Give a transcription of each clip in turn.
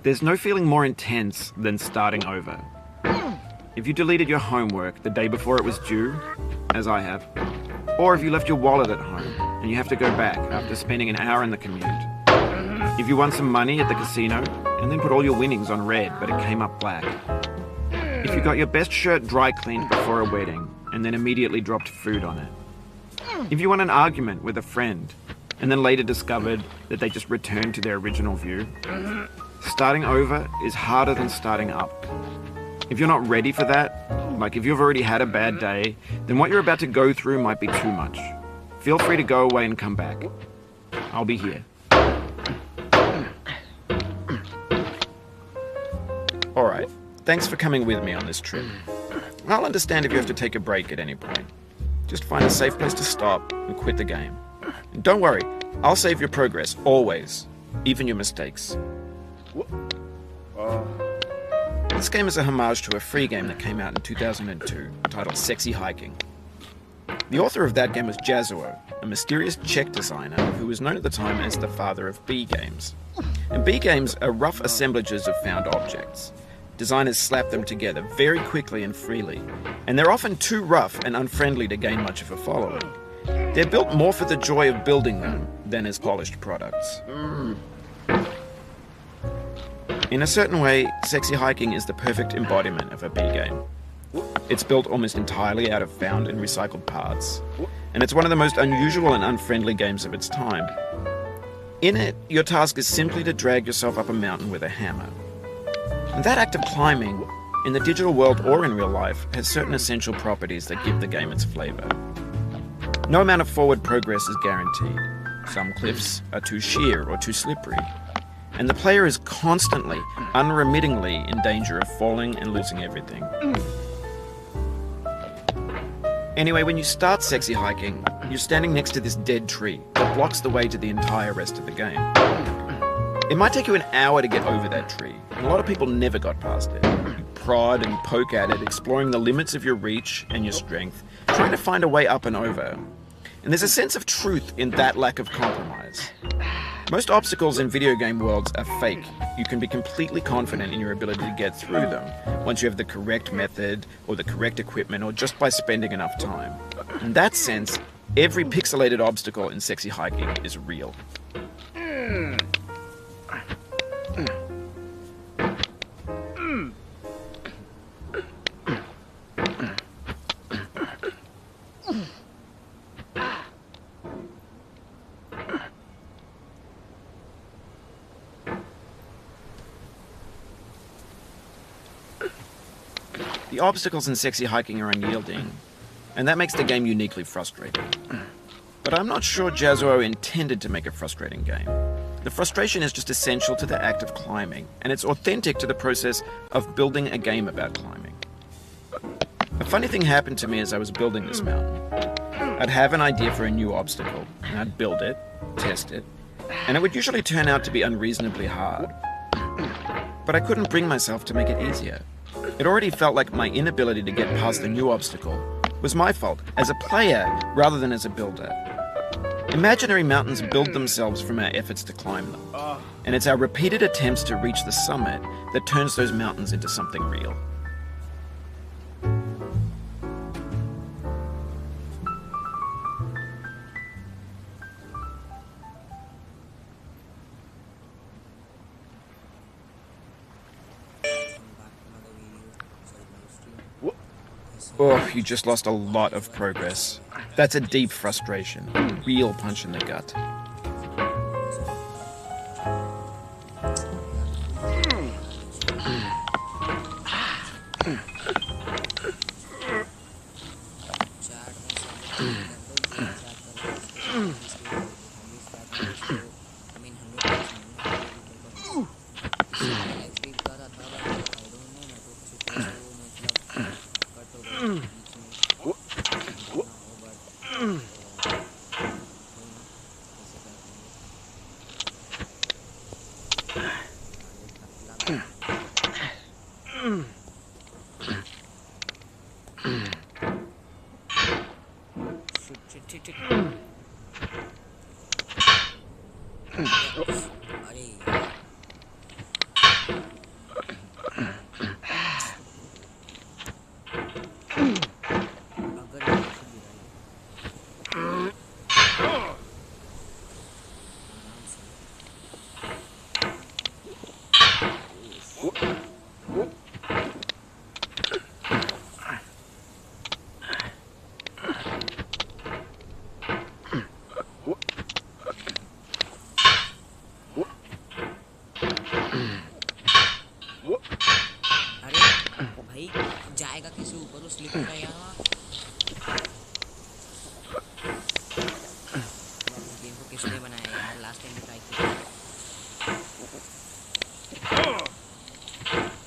There's no feeling more intense than starting over. If you deleted your homework the day before it was due, as I have, or if you left your wallet at home and you have to go back after spending an hour in the commute. If you won some money at the casino and then put all your winnings on red but it came up black. If you got your best shirt dry cleaned before a wedding and then immediately dropped food on it. If you won an argument with a friend and then later discovered that they just returned to their original view. Starting over is harder than starting up. If you're not ready for that, like if you've already had a bad day, then what you're about to go through might be too much. Feel free to go away and come back. I'll be here. Alright, thanks for coming with me on this trip. I'll understand if you have to take a break at any point. Just find a safe place to stop and quit the game. And don't worry, I'll save your progress, always. Even your mistakes. This game is a homage to a free game that came out in 2002, titled Sexy Hiking. The author of that game was Jazuo, a mysterious Czech designer who was known at the time as the father of B games. And B games are rough assemblages of found objects. Designers slap them together very quickly and freely, and they're often too rough and unfriendly to gain much of a following. They're built more for the joy of building them than as polished products. In a certain way, Sexy Hiking is the perfect embodiment of a B game. It's built almost entirely out of found and recycled parts, and it's one of the most unusual and unfriendly games of its time. In it, your task is simply to drag yourself up a mountain with a hammer. And that act of climbing, in the digital world or in real life, has certain essential properties that give the game its flavor. No amount of forward progress is guaranteed. Some cliffs are too sheer or too slippery. And the player is constantly, unremittingly in danger of falling and losing everything. Anyway, when you start Sexy Hiking, you're standing next to this dead tree that blocks the way to the entire rest of the game. It might take you an hour to get over that tree, and a lot of people never got past it. You prod and poke at it, exploring the limits of your reach and your strength, trying to find a way up and over. And there's a sense of truth in that lack of compromise. Most obstacles in video game worlds are fake. You can be completely confident in your ability to get through them once you have the correct method or the correct equipment or just by spending enough time. In that sense, every pixelated obstacle in Sexy Hiking is real. The obstacles in Sexy Hiking are unyielding, and that makes the game uniquely frustrating. But I'm not sure Jazuo intended to make a frustrating game. The frustration is just essential to the act of climbing, and it's authentic to the process of building a game about climbing. A funny thing happened to me as I was building this mountain. I'd have an idea for a new obstacle, and I'd build it, test it, and it would usually turn out to be unreasonably hard. But I couldn't bring myself to make it easier. It already felt like my inability to get past the new obstacle was my fault as a player rather than as a builder. Imaginary mountains build themselves from our efforts to climb them, and it's our repeated attempts to reach the summit that turns those mountains into something real. Oh, you just lost a lot of progress. That's a deep frustration, a real punch in the gut. तो I mean 100% live stream कर रहा था but I don't know network issue कैसे वो मतलब cut हो गया बीच में ना हो बट वही ना कैसे कर पाएंगे आगे टकला भाई शिट शिट शिट शिट अरे यार अगर ये ऐसे गिराएगा आराम से ओह शिट अरे भाई जाएगा कैसे ऊपर वो स्लिप हो रहा है यार वहाँ यार इस गेम को किसने बनाया यार लास्ट टाइम भी ट्राई किया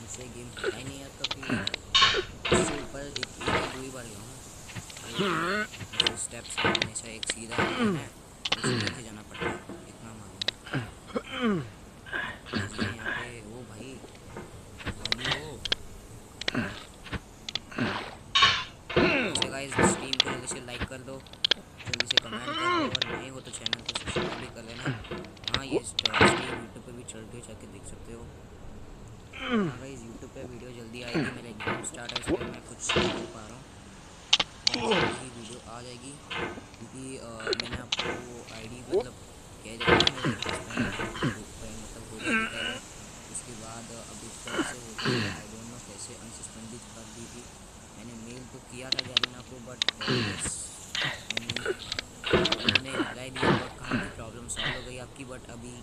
मुझसे गेम पता ही नहीं यार कभी इससे ऊपर एक या दो ही बार गया हूँ ऐसे स्टेप्स है हमेशा एक सीधा है उसे नीचे जाना पड़ता है इतना मालूम है ये यहाँ पे वो भाई अभी वो गाइस स्ट्रीम को जल्दी से लाइक कर दो जल्दी से कमेंट कर दो और नए हो तो चैनल को सब्सक्राइब भी कर लेना हाँ ये स्ट्रीम यूट्यूब पे भी चल रही है जाके देख सकते हो हाँ गाइस यूट्यूब पे वीडियो जल्दी आएगी मेरा एग्जाम स्टार्ट है इसलिए मैं कुछ नहीं कर पा रहा हूँ जल्दी वीडियो आ जाएगी क्योंकि मैंने आपको वो आईडी मतलब कह दिया था मेरे मतलब हो गई थी उसके बाद अभी फिर से हो गई आई डोंट नो कैसे अनसस्पेंडिंग कर दी थी मैंने मेल तो किया था गैरिना को बट उन्होंने रिप्लाई दिया बट कहाँ की प्रॉब्लम सॉल्व हो गई आपकी बट अभी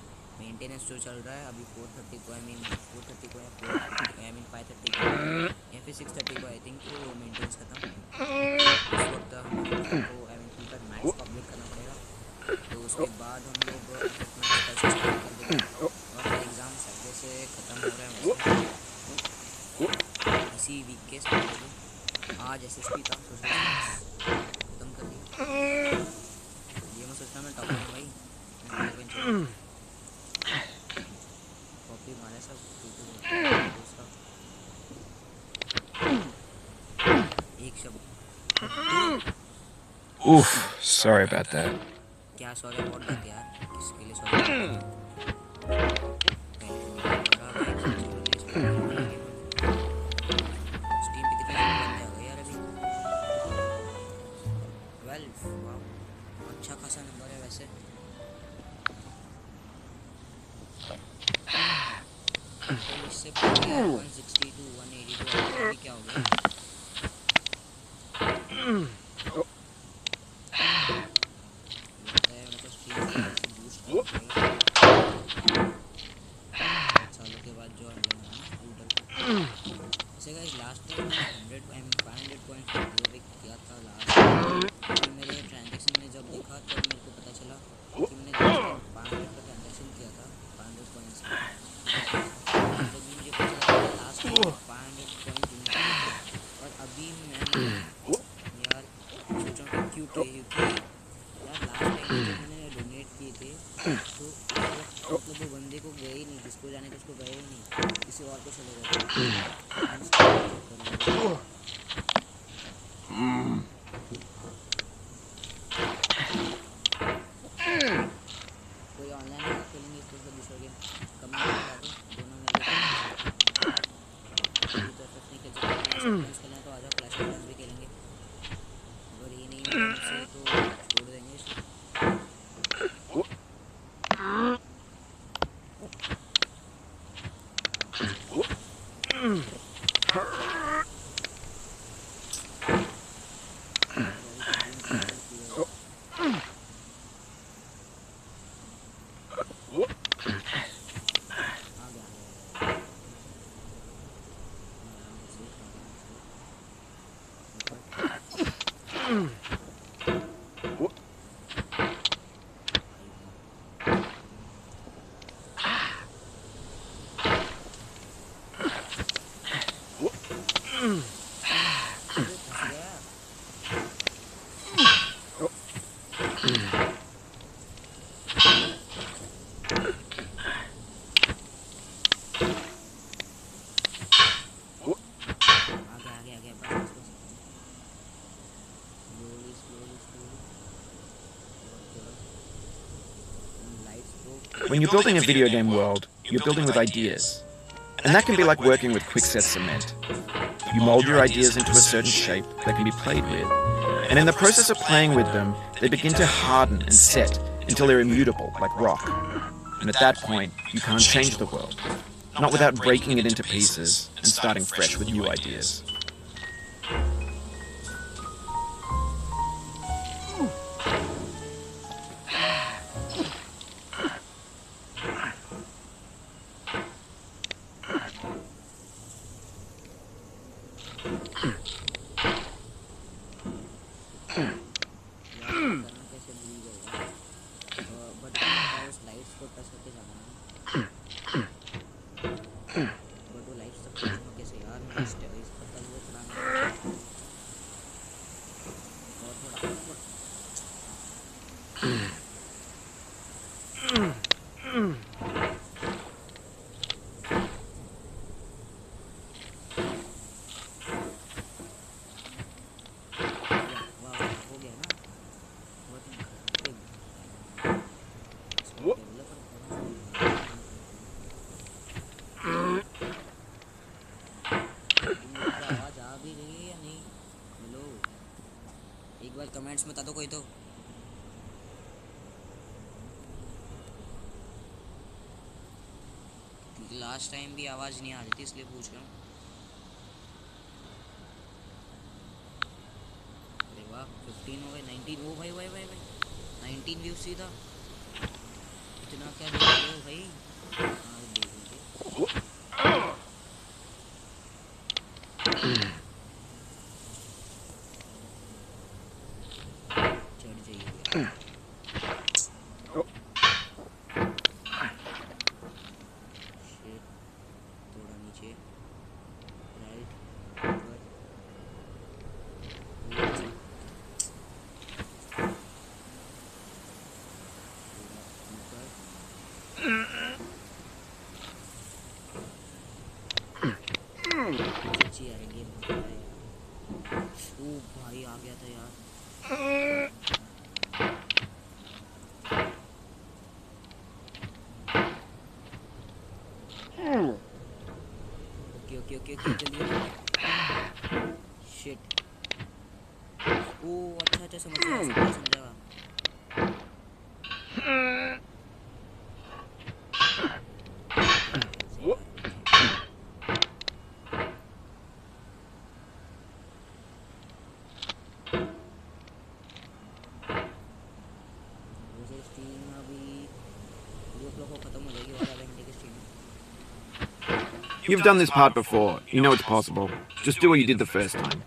मेंटेनेंस जो चल रहा है अभी 430 को आई मीन 430 को या 450 आई मीन 530 को या फिर 630 को आई थिंक तो मेंटेनेंस खत्म उस वक्त हम लोग को I mean full pack max public करना पड़ेगा तो उसके बाद हम लोग अपना स्टार्ट कर देंगे और मेरा एग्ज़ाम सैटरडे से ख़त्म हो रहा है वैसे इसी वीक के सैटरडे को आज एसएसपी था सोच रहा ख़त्म कर दिया ये मैं सोचता मैं टॉप हूँ भाई कॉपी मारे सब दूसरा एक शब्द Oof, sorry about that. क्या सॉरी अबाउट दैट यार किसके लिए सॉरी स्टीम पे कितने बंदे आ गए यार अभी 12 वाह अच्छा खासा नंबर है वैसे तो इससे पहले 162 182 अभी क्या हो गया लगता है मतलब स्ट्रीम बूस्ट सालों के बाद जो हम लेना है यूट्यूब ऐसे guys last time 100 I mean 500 points give किया था लास्ट टाइम मेरे ट्रांजैक्शन में जब देखा तब मेरे को पता चला कि मैंने लास्ट टाइम 500 का ट्रांजैक्शन किया था 500 पॉइंट्स जब मुझे पता चला लास्ट टाइम 500 पॉइंट और अभी मैं यार सोच रहा हूँ क्यों क्योंकि यार लास्ट टाइम जब मैंने डोनेट किए थे तो मतलब वो बंदे को गए ही नहीं जिसको जाने का उसको गए ही नहीं किसी और को चले गए कोई ऑनलाइन है खेलेंगे इसको दूसरा गेम कमेंट में बता दो दोनों में तो नहीं खेल सकते खेलना है तो आजा क्लैश ऑफ क्लैंस भी खेलेंगे अगर ये नहीं होगा मुझसे तो छोड़ देंगे इसे When you're building a video game world, you're building with ideas. And that can be like working with quickset cement. You mold your ideas into a certain shape that can be played with. And in the process of playing with them, they begin to harden and set until they're immutable, like rock. And at that point, you can't change the world. Not without breaking it into pieces and starting fresh with new ideas. Comments में बता दो कोई तो। Last time भी आवाज़ नहीं आ रही थी इसलिए पूछ रहा हूँ। अरे वाह 15 हो गए 19। ओ भाई भाई भाई भाई 19 व्यूज सीधा। इतना क्या देख रहे हो भाई? हाँ देखिए भाई आ गया था यार। ओके ओके ओके जल्दी। शिट। ओ अच्छा अच्छा समझा। You've done this part before. You know it's possible. Just do what you did the first time.